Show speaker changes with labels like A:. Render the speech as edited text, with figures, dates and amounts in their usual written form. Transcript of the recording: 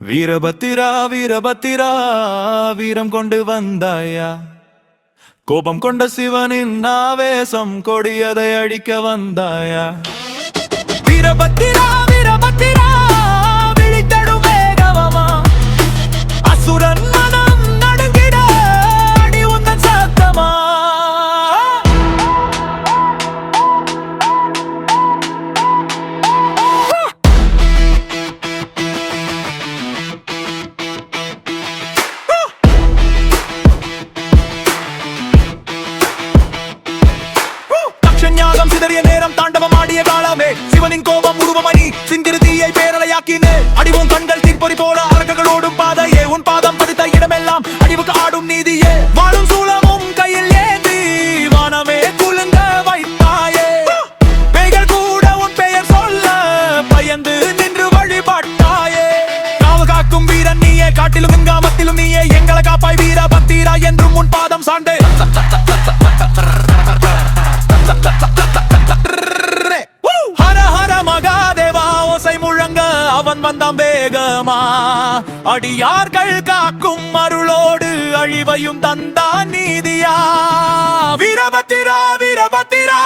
A: வீரபத்திரா வீரபத்திரா வீரம் கொண்டு வந்தாயா, கோபம் கொண்ட சிவனின் ஆவேசம் கொடியதை அழிக்க வந்தாயா. வீரபத்திரா வீரபத்திரா விழித்தடும் வேகவமா, அசுரன் மனம் நடுங்கிட அடி உந்தன் சத்தமா. ஞாகம் சிதறிய நேரம் தாண்டவம் ஆடிய காலமே, சிவனின் கோபம் உருவமணி சிந்திரு தீயை பேரலையாக்கினே. அடிவும் கண்கள் தீப்பொறி போல அரக்ககளோடும் பாதையே, உன் பாதம் பதித்த இடமெல்லாம் அடிவுக்கு ஆடும் நீதியே. வாழும் சூலமும் கையில் ஏந்தி வானமே குலுங்க வைத்தாயே, பேய்கள் கூட உன் பெயர் சொல்ல பயந்து நின்று வழிபட்டாயே. காவு காக்கும் வீரன் நீயே, காட்டிலும் எங்காமத்திலும் நீயே, எங்களை காப்பாய் வீர பத்திரா என்றும் உன் பாதம் சார்ந்தே. ஹர ஹர மகாதேவா ஓசை முழங்க அவன் வந்தான் வேகமா, அடியார்கள் காக்கும் அருளோடு அழிவையும் தந்தான் நீதியா. வீரபத்திரா வீரபத்திரா